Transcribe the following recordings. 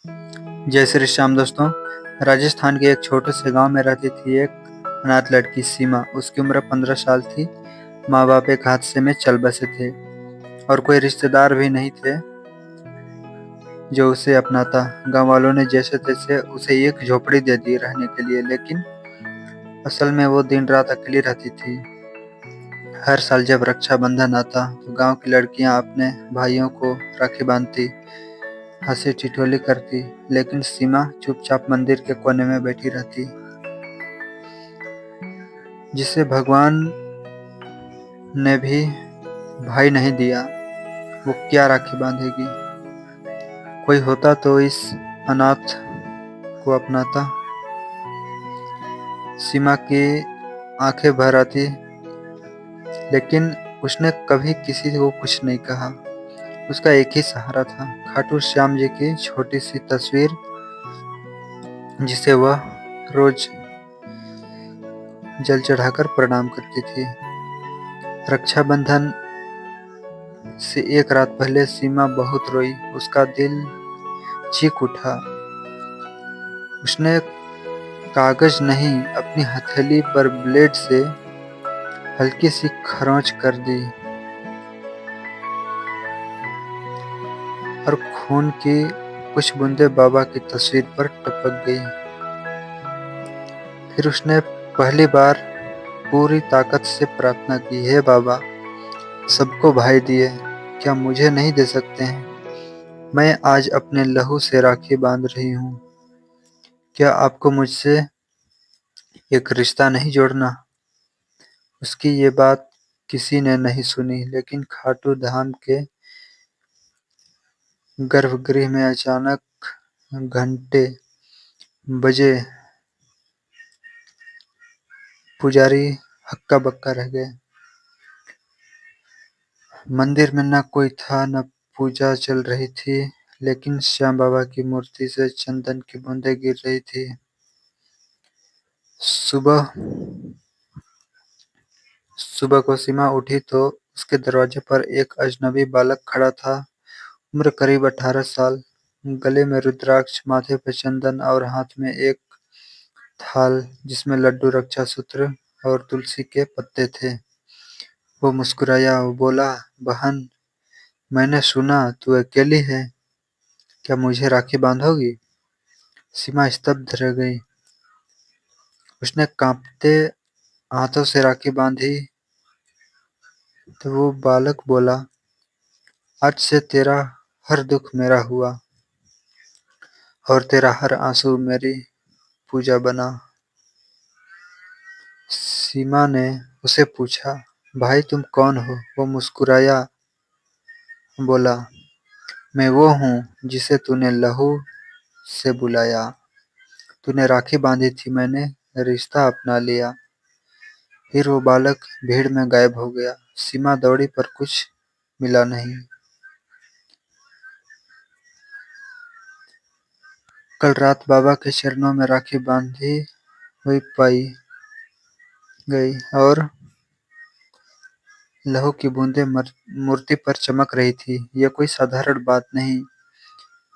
जय श्री श्याम दोस्तों। राजस्थान के एक छोटे से गांव में रहती थी एक अनाथ लड़की सीमा। उसकी उम्र 15 साल थी। माँ बाप एक हादसे में चल बसे थे और कोई रिश्तेदार भी नहीं थे जो उसे अपनाता। गांव वालों ने जैसे तैसे उसे एक झोपड़ी दे दी रहने के लिए, लेकिन असल में वो दिन रात अकेली रहती थी। हर साल जब रक्षाबंधन आता तो गांव की लड़कियां अपने भाइयों को राखी बांधती, हंसी ठिठोली करती, लेकिन सीमा चुपचाप मंदिर के कोने में बैठी रहती। जिसे भगवान ने भी भाई नहीं दिया, वो क्या राखी बांधेगी। कोई होता तो इस अनाथ को अपनाता। सीमा की आंखें भर आती, लेकिन उसने कभी किसी को कुछ नहीं कहा। उसका एक ही सहारा था, खाटू श्याम जी की छोटी सी तस्वीर, जिसे वह रोज जल चढ़ाकर प्रणाम करती थी। रक्षाबंधन से एक रात पहले सीमा बहुत रोई। उसका दिल चीख उठा। उसने कागज नहीं, अपनी हथेली पर ब्लेड से हल्की सी खरोंच कर दी और खून की कुछ बूंदें बाबा की तस्वीर पर टपक गई। फिर उसने पहली बार पूरी ताकत से प्रार्थना की, हे बाबा, सबको भाई दिए, क्या मुझे नहीं दे सकते हैं? मैं आज अपने लहू से राखी बांध रही हूँ। क्या आपको मुझसे एक रिश्ता नहीं जोड़ना? उसकी ये बात किसी ने नहीं सुनी, लेकिन खाटू धाम के गर्भगृह में अचानक घंटे बजे। पुजारी हक्का बक्का रह गए। मंदिर में न कोई था, न पूजा चल रही थी, लेकिन श्याम बाबा की मूर्ति से चंदन की बूंदें गिर रही थी। सुबह सुबह को सीमा उठी तो उसके दरवाजे पर एक अजनबी बालक खड़ा था। उम्र करीब 18 साल। गले में रुद्राक्ष, माथे पर चंदन और हाथ में एक थाल जिसमें लड्डू, रक्षा सूत्र और तुलसी के पत्ते थे। वो मुस्कुराया। वो बोला, बहन, मैंने सुना तू अकेली है, क्या मुझे राखी बांधोगी? सीमा स्तब्ध रह गई। उसने कांपते हाथों से राखी बांधी तो वो बालक बोला, आज से तेरा हर दुख मेरा हुआ और तेरा हर आंसू मेरी पूजा बना। सीमा ने उसे पूछा, भाई तुम कौन हो? वो मुस्कुराया, बोला, मैं वो हूँ जिसे तूने लहू से बुलाया। तूने राखी बांधी थी, मैंने रिश्ता अपना लिया। फिर वो बालक भीड़ में गायब हो गया। सीमा दौड़ी पर कुछ मिला नहीं। कल रात बाबा के चरणों में राखी बांधी हुई पाई गई और लहू की बूंदें मूर्ति पर चमक रही थी। यह कोई साधारण बात नहीं।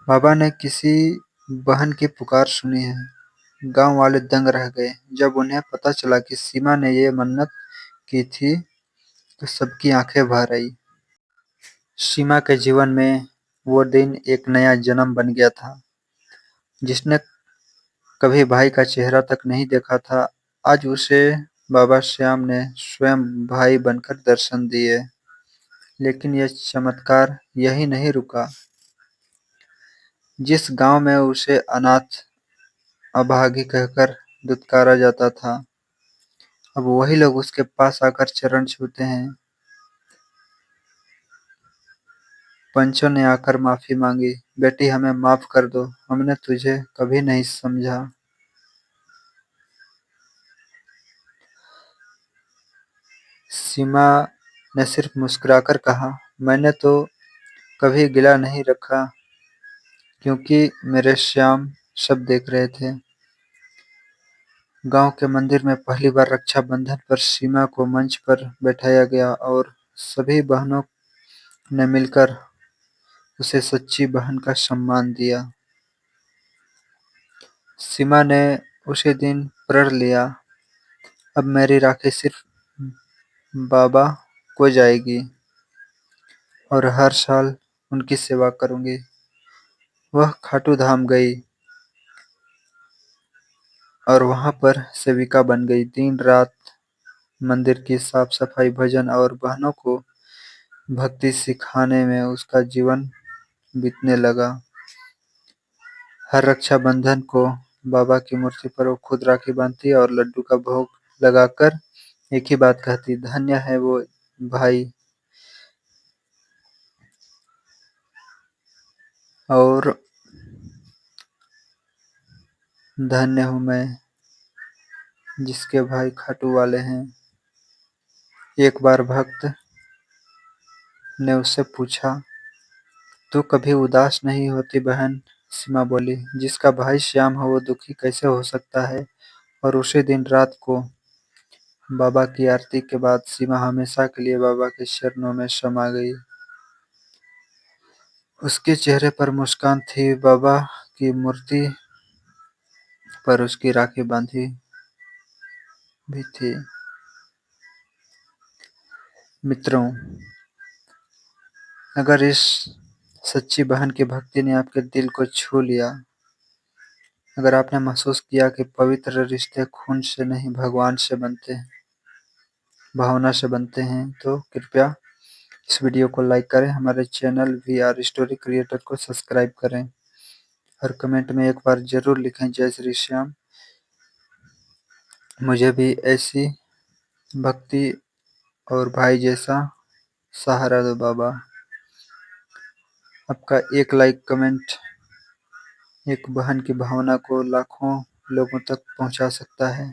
बाबा ने किसी बहन की पुकार सुनी है। गांव वाले दंग रह गए। जब उन्हें पता चला कि सीमा ने ये मन्नत की थी तो सबकी आंखें भर आई। सीमा के जीवन में वो दिन एक नया जन्म बन गया था। जिसने कभी भाई का चेहरा तक नहीं देखा था, आज उसे बाबा श्याम ने स्वयं भाई बनकर दर्शन दिए। लेकिन यह चमत्कार यही नहीं रुका। जिस गांव में उसे अनाथ, अभागी कहकर दुत्कारा जाता था, अब वही लोग उसके पास आकर चरण छूते हैं। पंचों ने आकर माफी मांगी, बेटी हमें माफ कर दो, हमने तुझे कभी नहीं समझा। सीमा ने सिर्फ मुस्कुराकर कहा, मैंने तो कभी गिला नहीं रखा, क्योंकि मेरे श्याम सब देख रहे थे। गांव के मंदिर में पहली बार रक्षाबंधन पर सीमा को मंच पर बैठाया गया और सभी बहनों ने मिलकर उसे सच्ची बहन का सम्मान दिया। सीमा ने उसी दिन प्रण लिया, अब मेरी राखी सिर्फ बाबा को जाएगी और हर साल उनकी सेवा करूंगी। वह खाटू धाम गई और वहां पर सेविका बन गई। दिन रात मंदिर की साफ सफाई, भजन और बहनों को भक्ति सिखाने में उसका जीवन बीतने लगा। हर रक्षाबंधन को बाबा की मूर्ति पर वो खुद राखी बांधती और लड्डू का भोग लगाकर एक ही बात कहती, धन्य है वो भाई और धन्य हूँ मैं जिसके भाई खाटू वाले हैं। एक बार भक्त ने उससे पूछा, तू कभी उदास नहीं होती बहन? सीमा बोली, जिसका भाई श्याम हो वो दुखी कैसे हो सकता है? और उसी दिन रात को बाबा की आरती के बाद सीमा हमेशा के लिए बाबा के चरणों में समा गई। उसके चेहरे पर मुस्कान थी, बाबा की मूर्ति पर उसकी राखी बांधी भी थी। मित्रों, अगर इस सच्ची बहन की भक्ति ने आपके दिल को छू लिया, अगर आपने महसूस किया कि पवित्र रिश्ते खून से नहीं भगवान से बनते हैं, भावना से बनते हैं, तो कृपया इस वीडियो को लाइक करें, हमारे channel we are story creator को सब्सक्राइब करें और कमेंट में एक बार जरूर लिखें, जय श्री श्याम। मुझे भी ऐसी भक्ति और भाई जैसा सहारा दो बाबा। आपका एक लाइक कमेंट एक बहन की भावना को लाखों लोगों तक पहुंचा सकता है,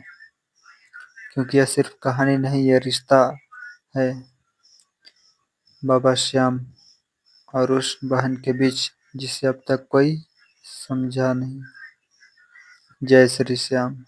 क्योंकि यह सिर्फ कहानी नहीं, यह रिश्ता है बाबा श्याम और उस बहन के बीच जिसे अब तक कोई समझा नहीं। जय श्री श्याम।